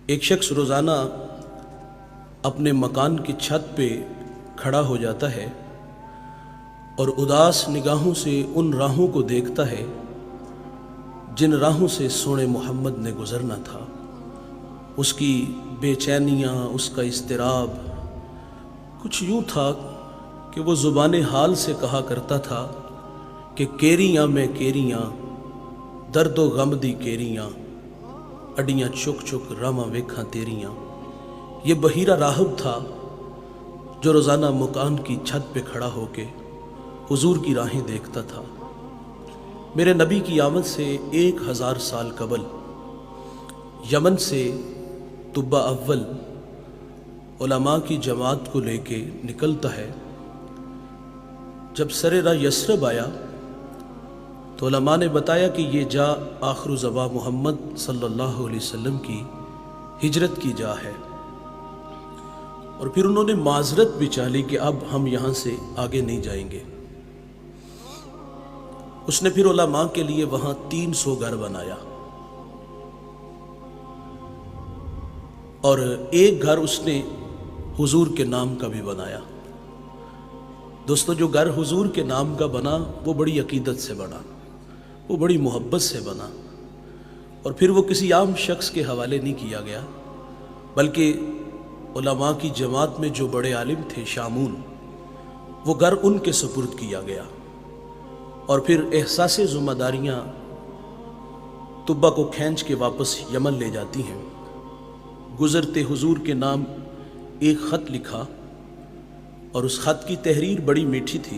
ایک شخص روزانہ اپنے مکان کی چھت پہ کھڑا ہو جاتا ہے اور اداس نگاہوں سے ان راہوں کو دیکھتا ہے جن راہوں سے سونے محمد نے گزرنا تھا۔ اس کی بے چینیاں، اس کا اضطراب کچھ یوں تھا کہ وہ زبان حال سے کہا کرتا تھا کہ کیریاں میں کیریاں، درد و غم دی کیریاں، اڈیاں چک چک راواں ویکھاں تیریاں۔ یہ بحیرہ راہب تھا جو روزانہ مکان کی چھت پہ کھڑا ہو کے حضور کی راہیں دیکھتا تھا۔ میرے نبی کی آمد سے 1000 سال قبل یمن سے طبہ اول علماء کی جماعت کو لے کے نکلتا ہے۔ جب سر راہ یثرب آیا تو علماء نے بتایا کہ یہ جا آخر الزماں محمد صلی اللہ علیہ وسلم کی ہجرت کی جا ہے، اور پھر انہوں نے معذرت بھی چالی کہ اب ہم یہاں سے آگے نہیں جائیں گے۔ اس نے پھر علماء کے لیے وہاں 300 گھر بنایا، اور ایک گھر اس نے حضور کے نام کا بھی بنایا۔ دوستو، جو گھر حضور کے نام کا بنا وہ بڑی عقیدت سے بنا، وہ بڑی محبت سے بنا، اور پھر وہ کسی عام شخص کے حوالے نہیں کیا گیا، بلکہ علماء کی جماعت میں جو بڑے عالم تھے شامون، وہ گھر ان کے سپرد کیا گیا۔ اور پھر احساس ذمہ داریاں طبہ کو کھینچ کے واپس یمن لے جاتی ہیں۔ گزرتے حضور کے نام ایک خط لکھا، اور اس خط کی تحریر بڑی میٹھی تھی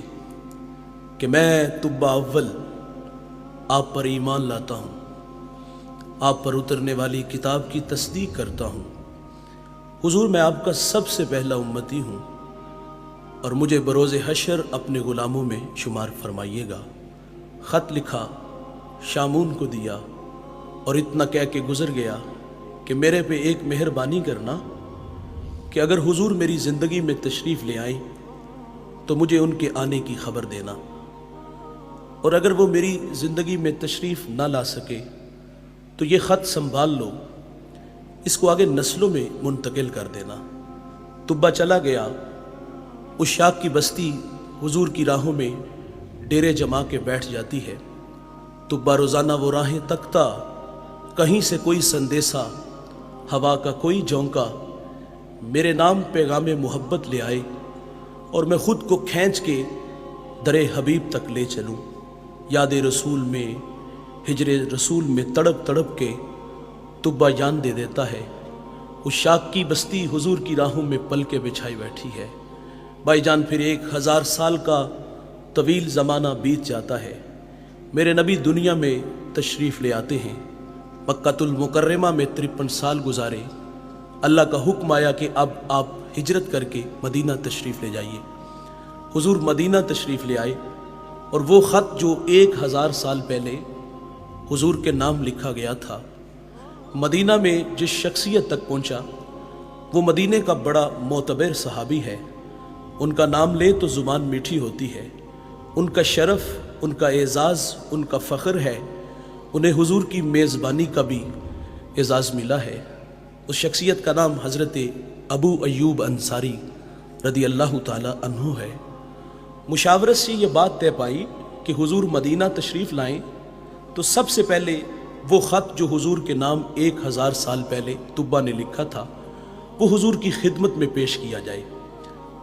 کہ میں طبہ اول آپ پر ایمان لاتا ہوں، آپ پر اترنے والی کتاب کی تصدیق کرتا ہوں۔ حضور، میں آپ کا سب سے پہلا امتی ہوں، اور مجھے بروز حشر اپنے غلاموں میں شمار فرمائیے گا۔ خط لکھا، شامون کو دیا، اور اتنا کہہ کے گزر گیا کہ میرے پہ ایک مہربانی کرنا کہ اگر حضور میری زندگی میں تشریف لے آئیں تو مجھے ان کے آنے کی خبر دینا، اور اگر وہ میری زندگی میں تشریف نہ لا سکے تو یہ خط سنبھال لو، اس کو آگے نسلوں میں منتقل کر دینا۔ طبہ چلا گیا۔ اس شاخ کی بستی حضور کی راہوں میں ڈیرے جما کے بیٹھ جاتی ہے۔ طبہ روزانہ وہ راہیں تکتا، کہیں سے کوئی سندیسا، ہوا کا کوئی جھونکا میرے نام پیغام محبت لے آئے، اور میں خود کو کھینچ کے در حبیب تک لے چلوں۔ یاد رسول میں، ہجر رسول میں تڑپ تڑپ کے طبہ جان دے دیتا ہے۔ اس شاخ کی بستی حضور کی راہوں میں پل کے بچھائی بیٹھی ہے۔ بھائی جان، پھر 1000 سال کا طویل زمانہ بیت جاتا ہے۔ میرے نبی دنیا میں تشریف لے آتے ہیں۔ مکہ المکرمہ میں 53 سال گزارے۔ اللہ کا حکم آیا کہ اب آپ ہجرت کر کے مدینہ تشریف لے جائیے۔ حضور مدینہ تشریف لے آئے، اور وہ خط جو 1000 سال پہلے حضور کے نام لکھا گیا تھا، مدینہ میں جس شخصیت تک پہنچا وہ مدینہ کا بڑا معتبر صحابی ہے۔ ان کا نام لے تو زبان میٹھی ہوتی ہے۔ ان کا شرف، ان کا اعزاز، ان کا فخر ہے۔ انہیں حضور کی میزبانی کا بھی اعزاز ملا ہے۔ اس شخصیت کا نام حضرت ابو ایوب انصاری رضی اللہ تعالی عنہ ہے۔ مشاورت سے یہ بات طے پائی کہ حضور مدینہ تشریف لائیں تو سب سے پہلے وہ خط جو حضور کے نام 1000 سال پہلے طبہ نے لکھا تھا وہ حضور کی خدمت میں پیش کیا جائے۔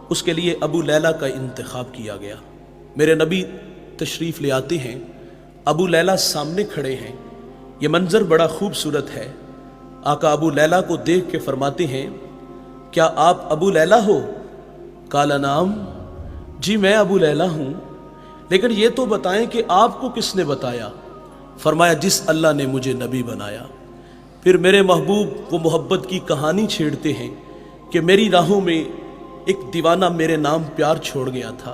اس کے لیے ابو لیلہ کا انتخاب کیا گیا۔ میرے نبی تشریف لے آتے ہیں، ابو لیلہ سامنے کھڑے ہیں۔ یہ منظر بڑا خوبصورت ہے۔ آقا ابو لیلہ کو دیکھ کے فرماتے ہیں، کیا آپ ابو لیلہ ہو؟ قال نعم، جی میں ابو لیلہ ہوں، لیکن یہ تو بتائیں کہ آپ کو کس نے بتایا؟ فرمایا، جس اللہ نے مجھے نبی بنایا۔ پھر میرے محبوب وہ محبت کی کہانی چھیڑتے ہیں کہ میری راہوں میں ایک دیوانہ میرے نام پیار چھوڑ گیا تھا،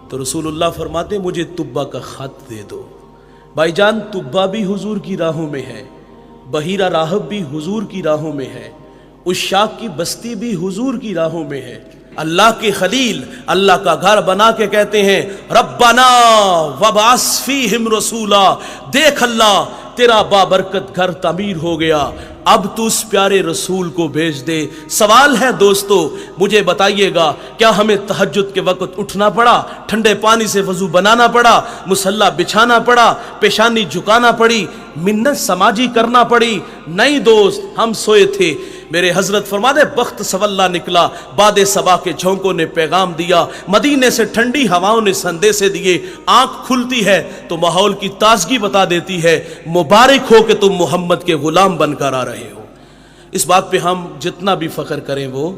تو رسول اللہ فرماتے مجھے طبہ کا خط دے دو۔ بھائی جان، طبہ بھی حضور کی راہوں میں ہے، بحیرہ راہب بھی حضور کی راہوں میں ہے، اس شاخ کی بستی بھی حضور کی راہوں میں ہے۔ اللہ کے خلیل اللہ کا گھر بنا کے کہتے ہیں، ربنا وابعث فیہم رسولا، دیکھ اللہ تیرا بابرکت گھر تعمیر ہو گیا، اب تو اس پیارے رسول کو بھیج دے۔ سوال ہے دوستو، مجھے بتائیے گا، کیا ہمیں تہجد کے وقت اٹھنا پڑا، ٹھنڈے پانی سے وضو بنانا پڑا، مصلی بچھانا پڑا، پیشانی جھکانا پڑی، منت سماجی کرنا پڑی؟ نہیں دوست، ہم سوئے تھے۔ میرے حضرت فرماتے بخت سولہ نکلا، باد صبا کے جھونکوں نے پیغام دیا، مدینے سے ٹھنڈی ہواؤں نے سندیسے دیے۔ آنکھ کھلتی ہے تو ماحول کی تازگی بتا دیتی ہے، مبارک ہو کہ تم محمد کے غلام بن کر آ رہے ہو۔ اس بات پہ ہم جتنا بھی فخر کریں وہ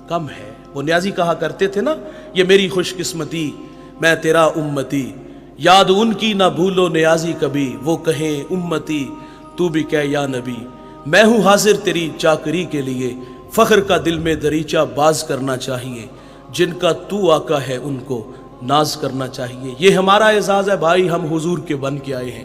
کم ہے۔ وہ نیازی کہا کرتے تھے نا، یہ میری خوش قسمتی میں تیرا امتی، یاد ان کی نہ بھولو نیازی کبھی، وہ کہیں امتی تو بھی کہہ یا نبی۔ میں ہوں حاضر تیری چاکری کے لیے، فخر کا دل میں دریچہ باز کرنا چاہیے، جن کا تو آقا ہے ان کو ناز کرنا چاہیے۔ یہ ہمارا اعزاز ہے بھائی، ہم حضور کے بن کے آئے ہیں۔